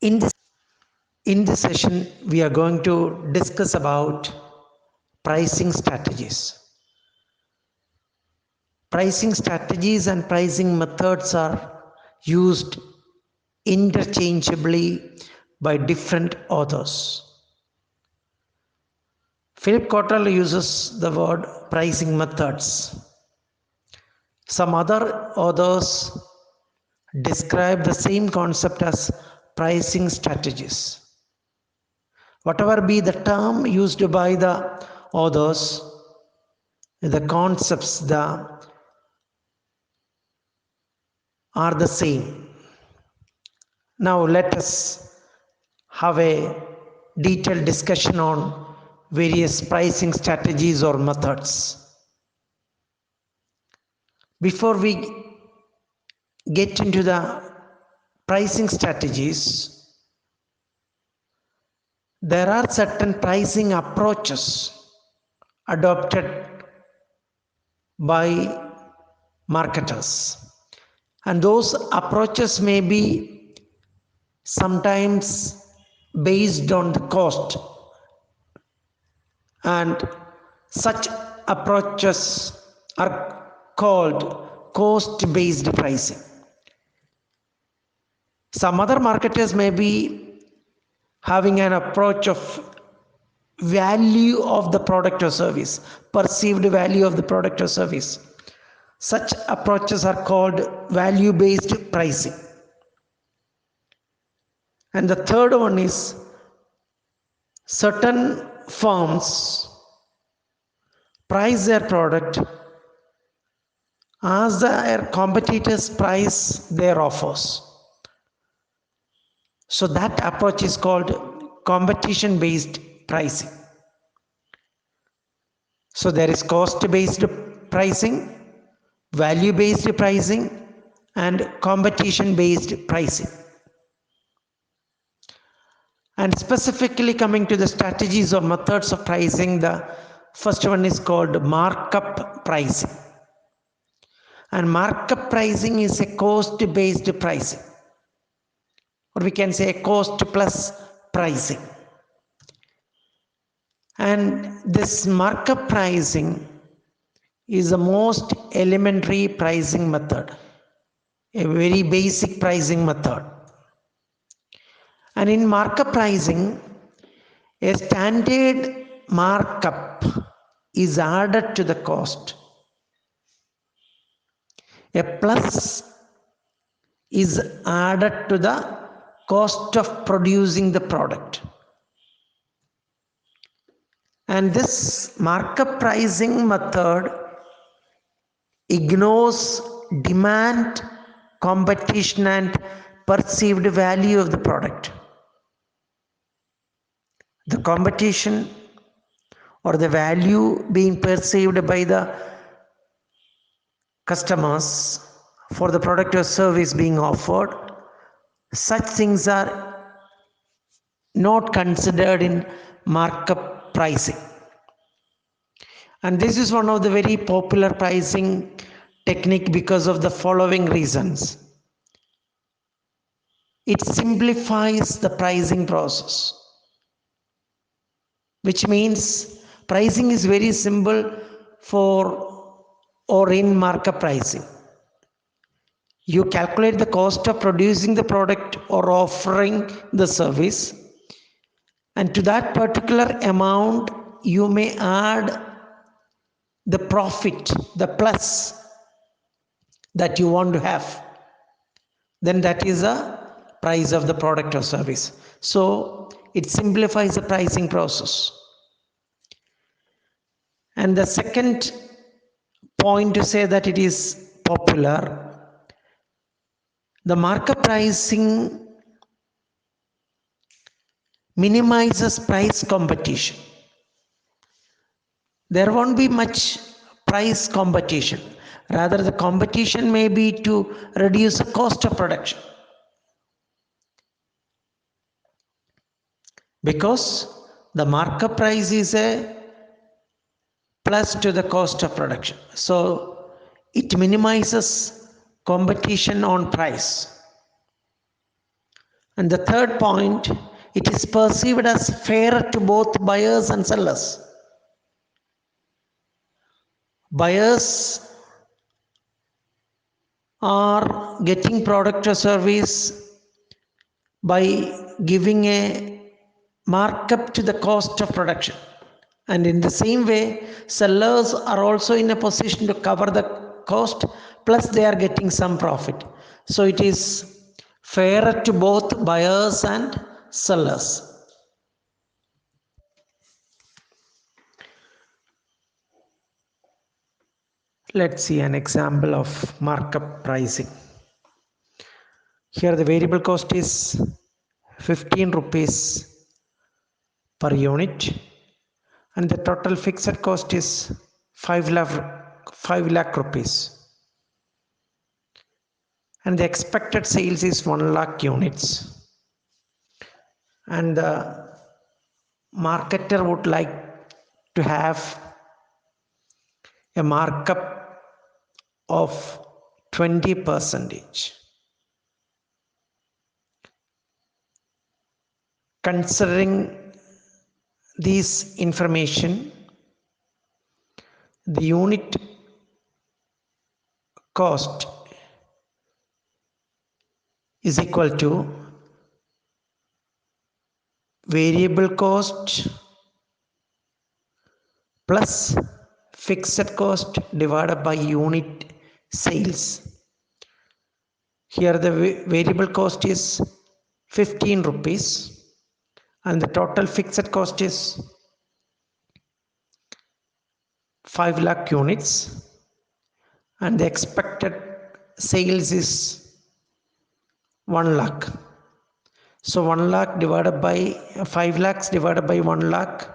In this session, we are going to discuss about pricing strategies. Pricing strategies and pricing methods are used interchangeably by different authors. Philip Kotler uses the word pricing methods. Some other authors describe the same concept as pricing strategies. Whatever be the term used by the authors, the concepts are the same. Now let us have a detailed discussion on various pricing strategies or methods. Before we get into the pricing strategies, there are certain pricing approaches adopted by marketers, and those approaches may be sometimes based on the cost, and such approaches are called cost-based pricing. Some other marketers may be having an approach of value of the product or service, perceived value of the product or service. Such approaches are called value-based pricing. And the third one is certain firms price their product as their competitors price their offers. So that approach is called competition-based pricing. So there is cost-based pricing, value-based pricing, and competition-based pricing. And specifically coming to the strategies or methods of pricing, the first one is called markup pricing. And markup pricing is a cost-based pricing, or we can say a cost plus pricing. And this markup pricing is the most elementary pricing method, a very basic pricing method. And in markup pricing, a standard markup is added to the cost. A plus is added to the cost of producing the product. And this markup pricing method ignores demand, competition, and perceived value of the product. The competition or the value being perceived by the customers for the product or service being offered, such things are not considered in markup pricing. And this is one of the very popular pricing technique because of the following reasons. It simplifies the pricing process, which means pricing is very simple in markup pricing. You calculate the cost of producing the product or offering the service, and to that particular amount you may add the profit, the plus that you want to have. Then that is the price of the product or service. So it simplifies the pricing process. And the second point to say that it is popular, the markup pricing minimizes price competition. There won't be much price competition. Rather, the competition may be to reduce the cost of production, because the markup price is a plus to the cost of production. So it minimizes competition on price. And the third point, it is perceived as fair to both buyers and sellers. Buyers are getting product or service by giving a markup to the cost of production. And in the same way, sellers are also in a position to cover the cost, plus they are getting some profit. So it is fair to both buyers and sellers. Let's see an example of markup pricing. Here the variable cost is 15 rupees per unit and the total fixed cost is 5 lakh rupees. And the expected sales is 1 lakh units. And the marketer would like to have a markup of 20%. Considering this information, the unit cost is equal to variable cost plus fixed cost divided by unit sales. Here the variable cost is 15 rupees and the total fixed cost is 5 lakh units and the expected sales is 1 lakh. So 1 lakh divided by 5 lakhs divided by 1 lakh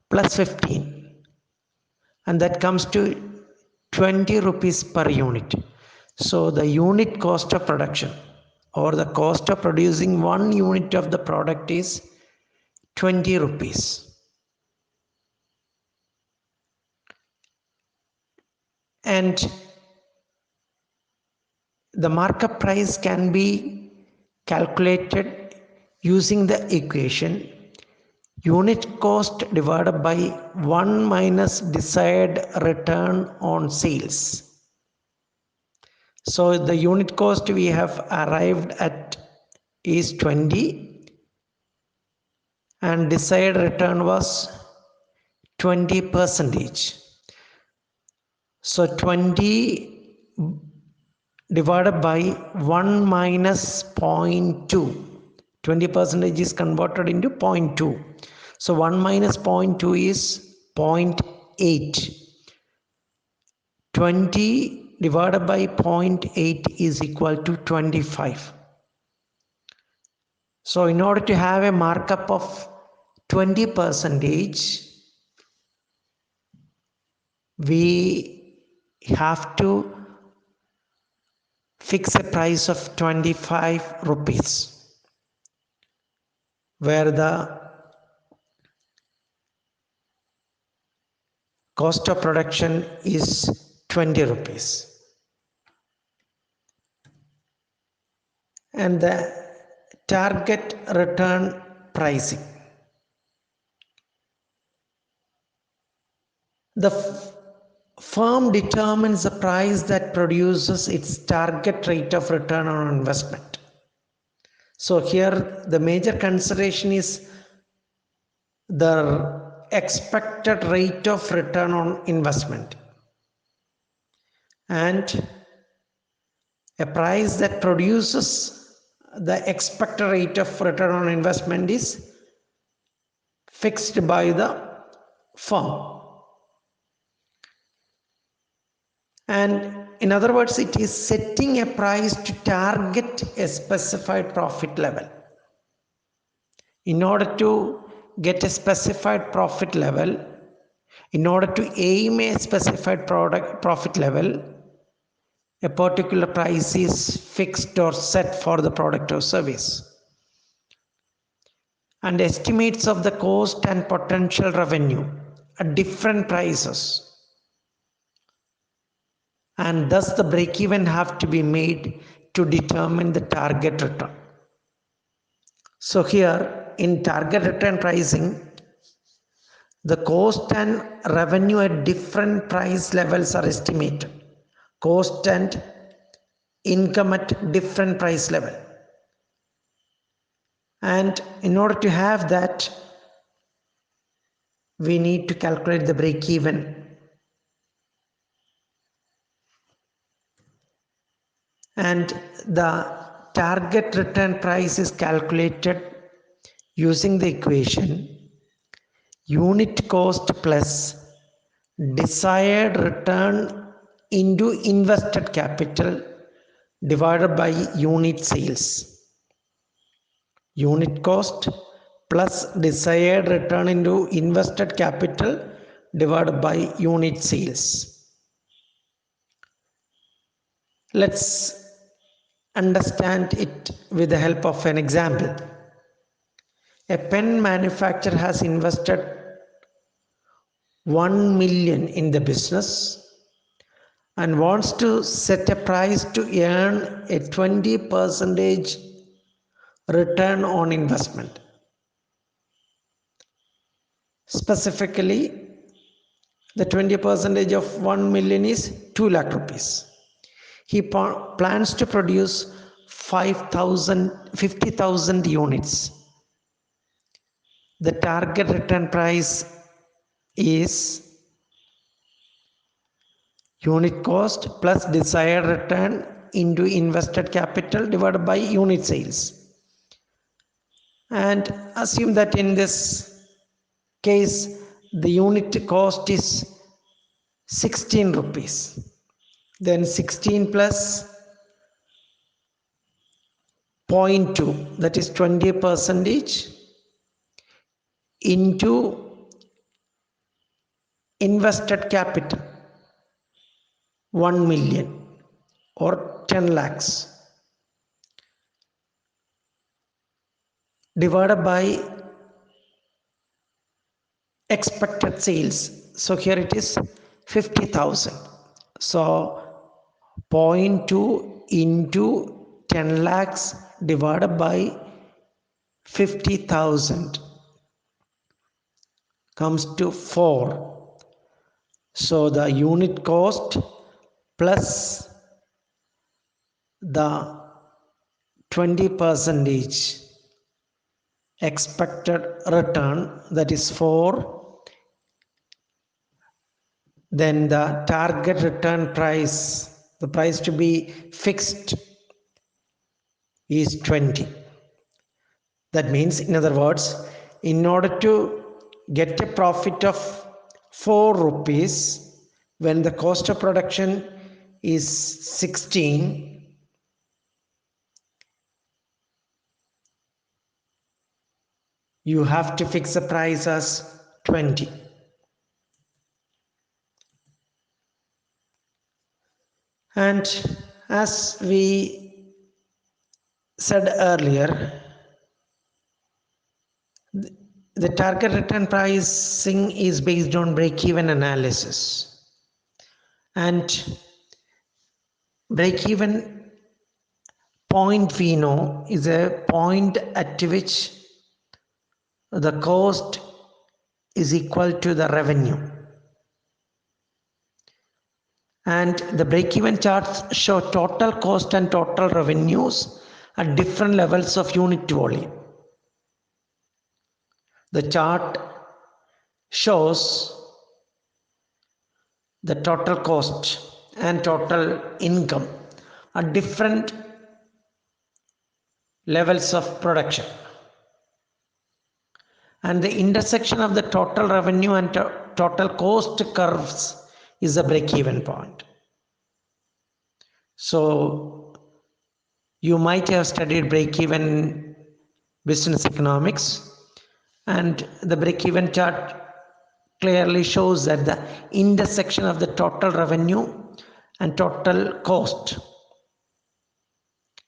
plus 15, and that comes to 20 rupees per unit. So the unit cost of production or the cost of producing 1 unit of the product is 20 rupees. And the markup price can be calculated using the equation unit cost divided by 1 minus desired return on sales. So the unit cost we have arrived at is 20 and desired return was 20%. So 20 divided by 1 minus 0.2. 20% is converted into 0.2. So 1 minus 0.2 is 0.8. 20 divided by 0.8 is equal to 25. So in order to have a markup of 20%, we have to fix a price of 25 rupees, where the cost of production is 20 rupees. And the target return pricing. The firm determines the price that produces its target rate of return on investment. So here the major consideration is the expected rate of return on investment, and a price that produces the expected rate of return on investment is fixed by the firm. And in other words, it is setting a price to target a specified profit level. In order to get a specified profit level, in order to aim a specified profit level, a particular price is fixed or set for the product or service. And estimates of the cost and potential revenue at different prices. And thus the break-even have to be made to determine the target return. So here in target return pricing, the cost and revenue at different price levels are estimated. Cost and income at different price level. And in order to have that, we need to calculate the break even. And the target return price is calculated using the equation unit cost plus desired return into invested capital divided by unit sales. Unit cost plus desired return into invested capital divided by unit sales. Let's understand it with the help of an example. A pen manufacturer has invested 1 million in the business and wants to set a price to earn a 20% return on investment. Specifically, the 20% of 1 million is 2 lakh rupees. He plans to produce 50,000 units. The target return price is unit cost plus desired return into invested capital divided by unit sales. And assume that in this case the unit cost is 16 rupees. Then 16 plus 0.2, that is 20% into invested capital 1 million or 10 lakhs divided by expected sales. So here it is 50,000. So 0.2 into 10 lakhs divided by 50,000 comes to 4. So the unit cost plus the 20% expected return, that is 4, then the target return price, the price to be fixed, is 20. That means, in other words, in order to get a profit of 4 rupees when the cost of production is 16, you have to fix the price as 20. And as we said earlier, the target return pricing is based on break-even analysis. And break-even point we know is a point at which the cost is equal to the revenue. And the break-even charts show total cost and total revenues at different levels of unit volume. The chart shows the total cost and total income at different levels of production. And the intersection of the total revenue and total cost curves is the break-even point. So you might have studied break-even business economics, and the break-even chart clearly shows that the intersection of the total revenue and total cost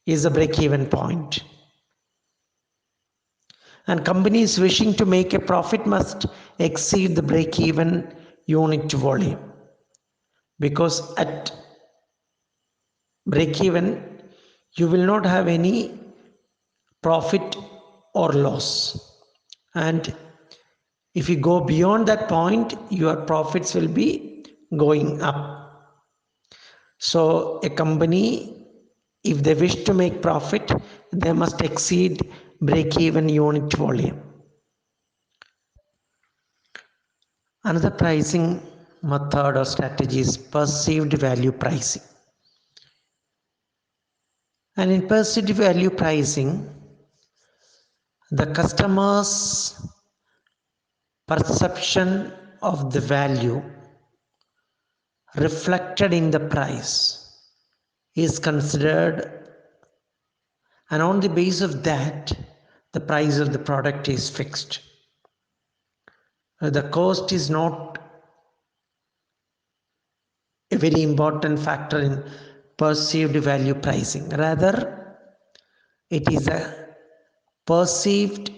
is a break-even point. And companies wishing to make a profit must exceed the break-even unit volume, because at break-even you will not have any profit or loss. And if you go beyond that point, your profits will be going up. So a company, if they wish to make profit, they must exceed break-even unit volume. Another pricing method or strategy is perceived value pricing. And in perceived value pricing, the customer's perception of the value reflected in the price is considered, and on the basis of that, the price of the product is fixed. The cost is not a very important factor in perceived value pricing. Rather, it is a perceived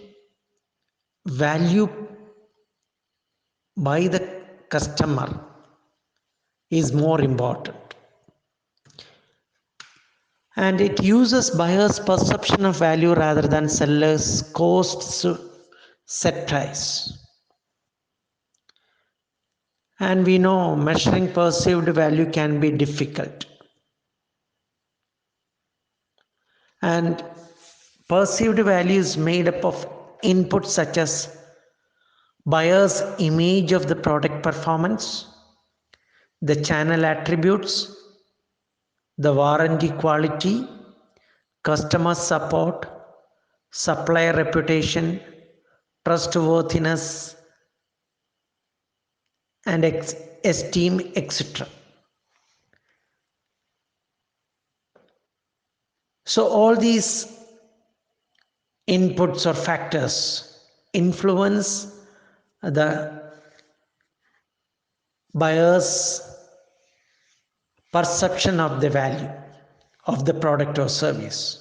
value by the customer is more important. And it uses buyer's perception of value rather than seller's cost set price. And we know measuring perceived value can be difficult. And perceived value is made up of inputs such as buyer's image of the product performance, the channel attributes, the warranty quality, customer support, supplier reputation, trustworthiness, and esteem, etc. So all these inputs or factors influence the buyer's perception of the value of the product or service.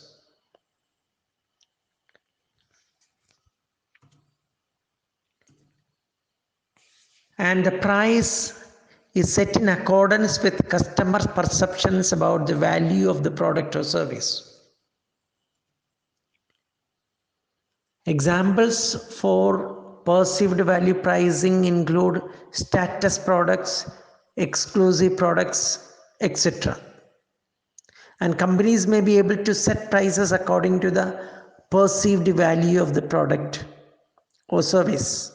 And the price is set in accordance with customers' perceptions about the value of the product or service. Examples for perceived value pricing include status products, exclusive products, etc. And companies may be able to set prices according to the perceived value of the product or service.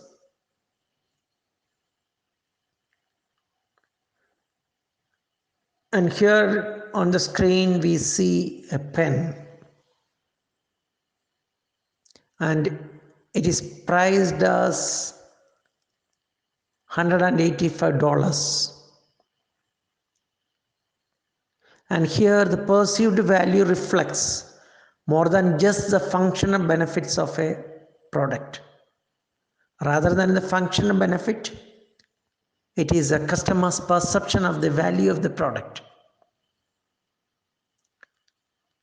And here on the screen we see a pen, and it is priced as $185. And here the perceived value reflects more than just the functional benefits of a product. Rather than the functional benefit, it is a customer's perception of the value of the product.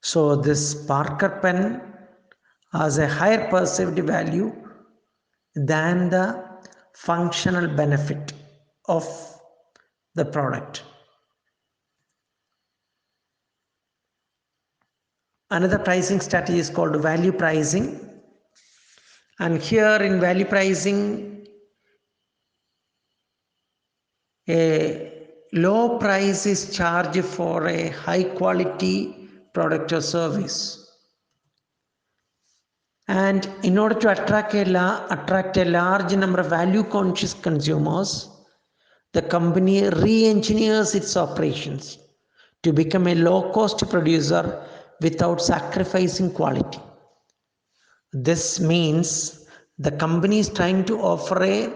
So this Parker pen has a higher perceived value than the functional benefit of the product. Another pricing strategy is called value pricing. And here in value pricing, a low price is charged for a high quality product or service. And in order to attract a large number of value conscious consumers, the company re-engineers its operations to become a low cost producer without sacrificing quality. This means the company is trying to offer a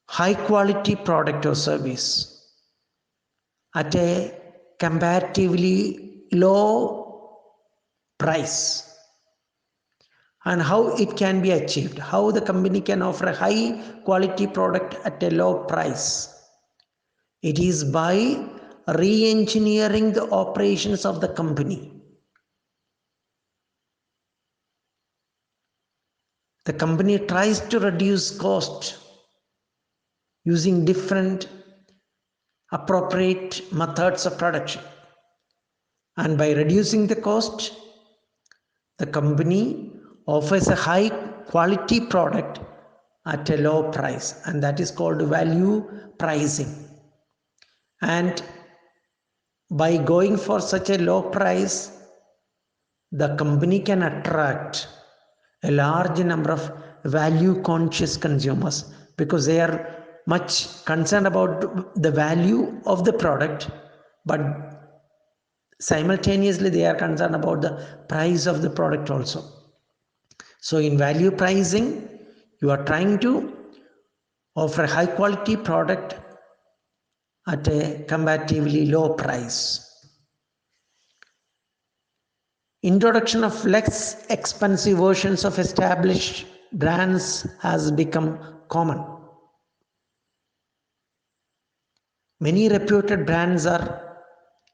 high quality product or service at a comparatively low price. And how it can be achieved, how the company can offer a high quality product at a low price. It is by re-engineering the operations of the company. The company tries to reduce cost using different appropriate methods of production. And by reducing the cost, The company offers a high quality product at a low price, and that is called value pricing. And by going for such a low price, the company can attract a large number of value conscious consumers because they are much concerned about the value of the product, but simultaneously they are concerned about the price of the product also. So in value pricing, you are trying to offer a high quality product at a comparatively low price. Introduction of less expensive versions of established brands has become common. Many reputed brands are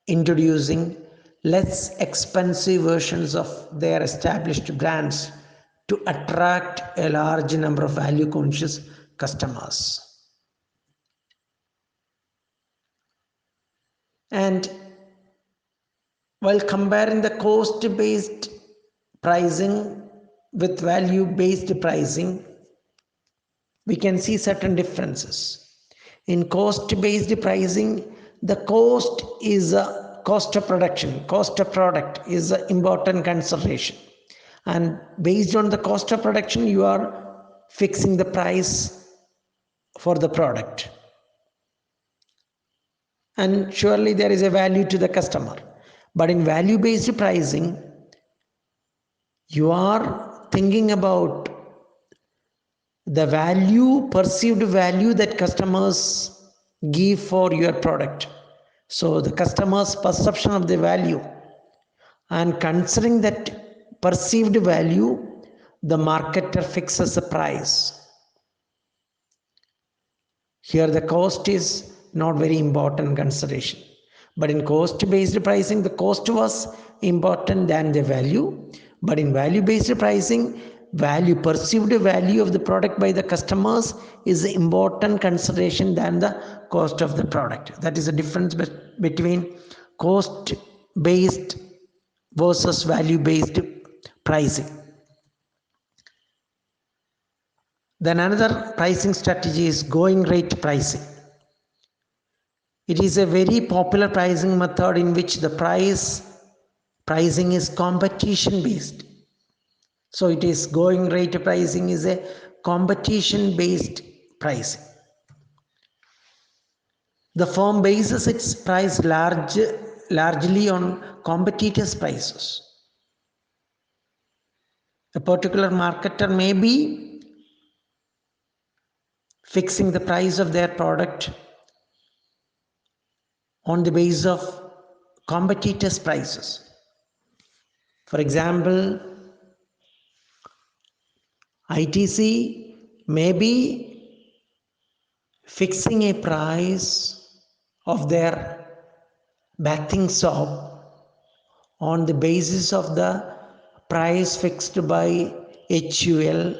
introducing less expensive versions of their established brands to attract a large number of value conscious customers. And while comparing the cost-based pricing with value-based pricing, we can see certain differences. In cost-based pricing, the cost is a cost of production. Cost of product is an important consideration. And based on the cost of production, you are fixing the price for the product. And surely there is a value to the customer. But in value-based pricing, you are thinking about the value, perceived value that customers give for your product. So the customer's perception of the value, and considering that perceived value, the marketer fixes the price. Here the cost is not very important consideration. But in cost-based pricing, the cost was important than the value. But in value-based pricing, perceived value of the product by the customers is an important consideration than the cost of the product. That is the difference between cost-based versus value-based pricing. Then another pricing strategy is going rate pricing. It is a very popular pricing method in which the pricing is competition based. So it is going rate pricing is a competition based pricing. The firm bases its price largely on competitors' prices. A particular marketer may be fixing the price of their product on the basis of competitors' prices. For example, ITC may be fixing a price of their bathing soap on the basis of the price fixed by HUL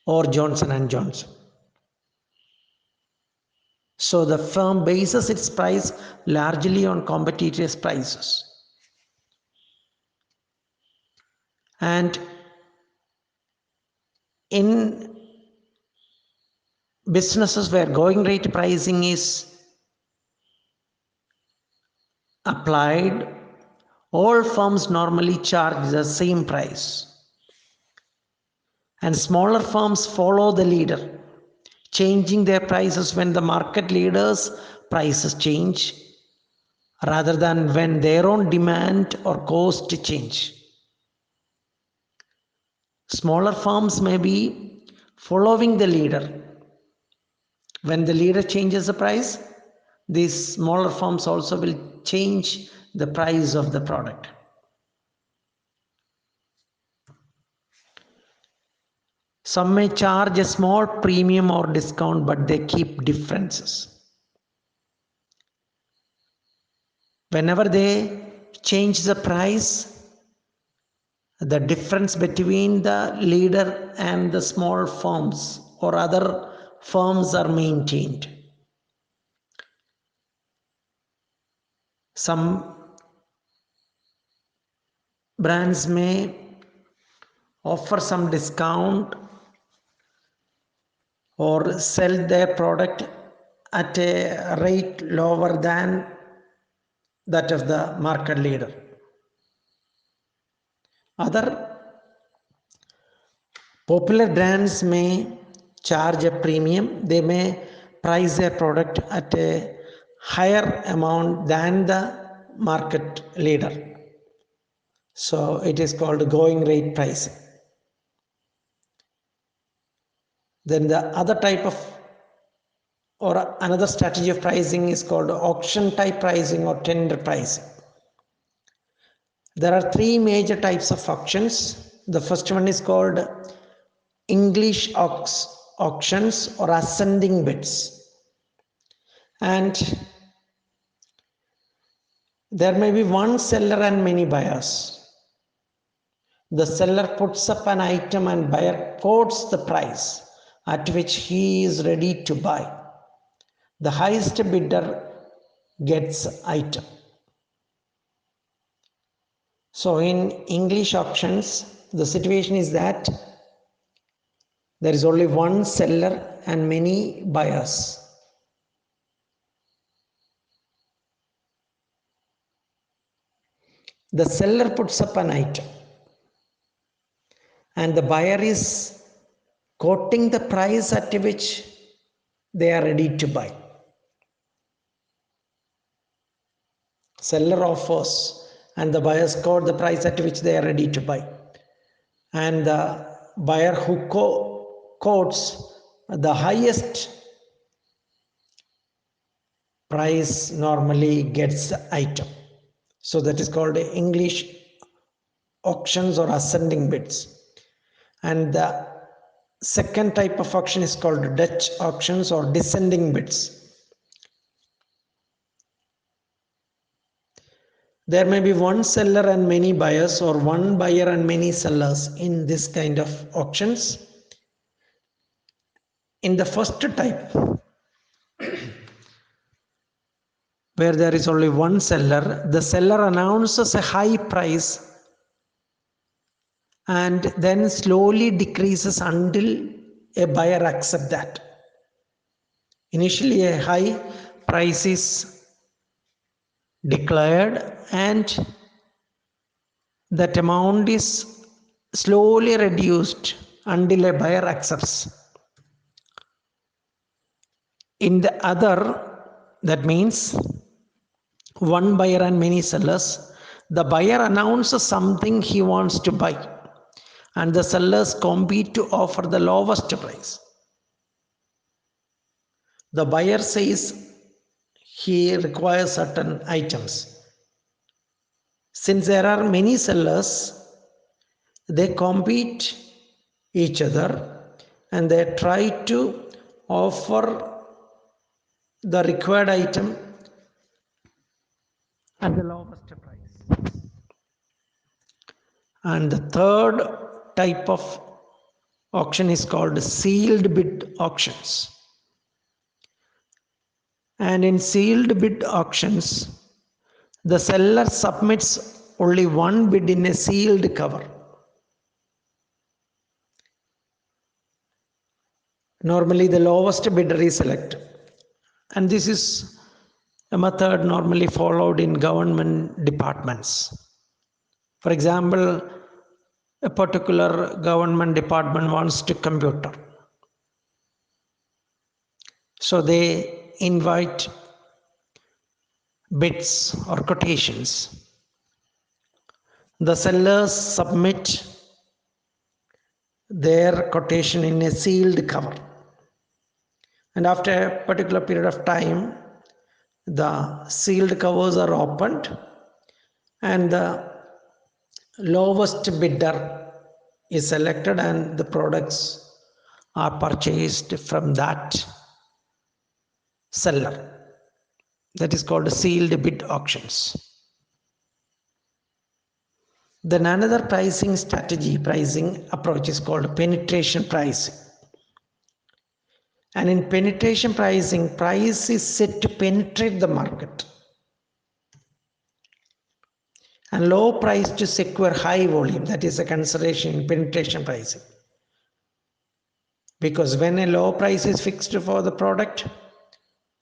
or Johnson & Johnson. So the firm bases its price largely on competitors' prices. And in businesses where going rate pricing is applied, all firms normally charge the same price. And smaller firms follow the leader, changing their prices when the market leaders' prices change, rather than when their own demand or cost change. Smaller firms may be following the leader. When the leader changes the price, these smaller firms also will change the price of the product. Some may charge a small premium or discount, but they keep differences. Whenever they change the price, the difference between the leader and the small firms or other firms are maintained. Some brands may offer some discount or sell their product at a rate lower than that of the market leader. Other popular brands may charge a premium. They may price their product at a higher amount than the market leader. So it is called going rate pricing. Then the other type of or another strategy of pricing is called auction type pricing or tender pricing. There are three major types of auctions. The first one is called English auctions or ascending bids. And there may be one seller and many buyers. The seller puts up an item and buyer quotes the price at which he is ready to buy. The highest bidder gets item. So in English auctions, the situation is that there is only one seller and many buyers. The seller puts up an item and the buyer is quoting the price at which they are ready to buy. Seller offers and the buyers quote the price at which they are ready to buy. And the buyer who quotes the highest price normally gets the item. So that is called English auctions or ascending bids. And the second type of auction is called Dutch auctions or descending bids. There may be one seller and many buyers or one buyer and many sellers in this kind of auctions. In the first type, where there is only one seller, the seller announces a high price and then slowly decreases until a buyer accepts that. Initially, a high price is declared and that amount is slowly reduced until a buyer accepts. In the other, that means one buyer and many sellers, the buyer announces something he wants to buy and the sellers compete to offer the lowest price. The buyer says he requires certain items. Since there are many sellers, they compete each other and they try to offer the required item at the lowest price. And the third type of auction is called sealed bid auctions. And in sealed bid auctions, the seller submits only one bid in a sealed cover. Normally, the lowest bidder is selected. And this is a method normally followed in government departments. For example, a particular government department wants to computer. So they invite bids or quotations. The sellers submit their quotation in a sealed cover. And after a particular period of time, the sealed covers are opened and the lowest bidder is selected and the products are purchased from that seller. That is called sealed bid auctions. Then another pricing approach is called penetration pricing. And in penetration pricing, price is set to penetrate the market. and low price to secure high volume. That is a consideration in penetration pricing. Because when a low price is fixed for the product,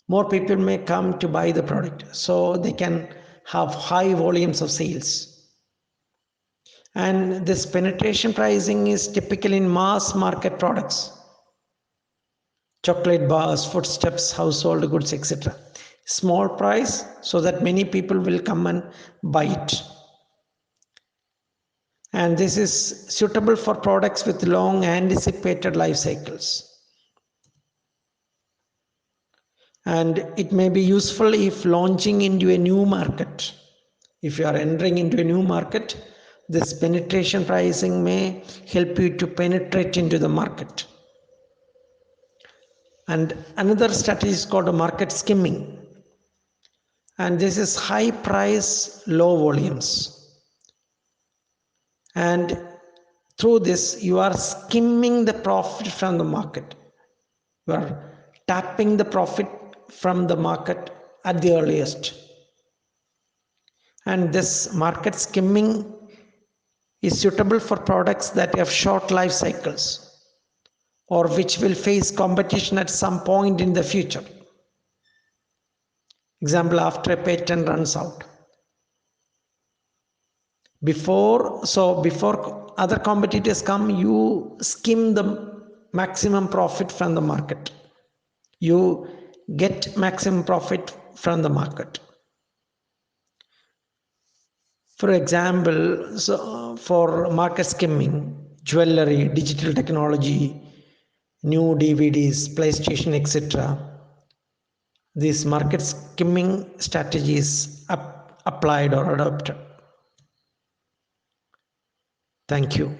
more people may come to buy the product, so they can have high volumes of sales. And this penetration pricing is typical in mass market products, chocolate bars, foodstuffs, household goods, etc. Small price so that many people will come and buy it. And this is suitable for products with long anticipated life cycles. And it may be useful if launching into a new market. If you are entering into a new market, this penetration pricing may help you to penetrate into the market. And another strategy is called market skimming. And this is high price, low volumes. And through this, you are skimming the profit from the market. You are tapping the profit from the market at the earliest. And this market skimming is suitable for products that have short life cycles or which will face competition at some point in the future. Example, after a patent runs out. Before other competitors come, you skim the maximum profit from the market. You get maximum profit from the market. For example, for market skimming, jewelry, digital technology, new DVDs, PlayStation, etc. These market skimming strategies applied or adopted. Thank you.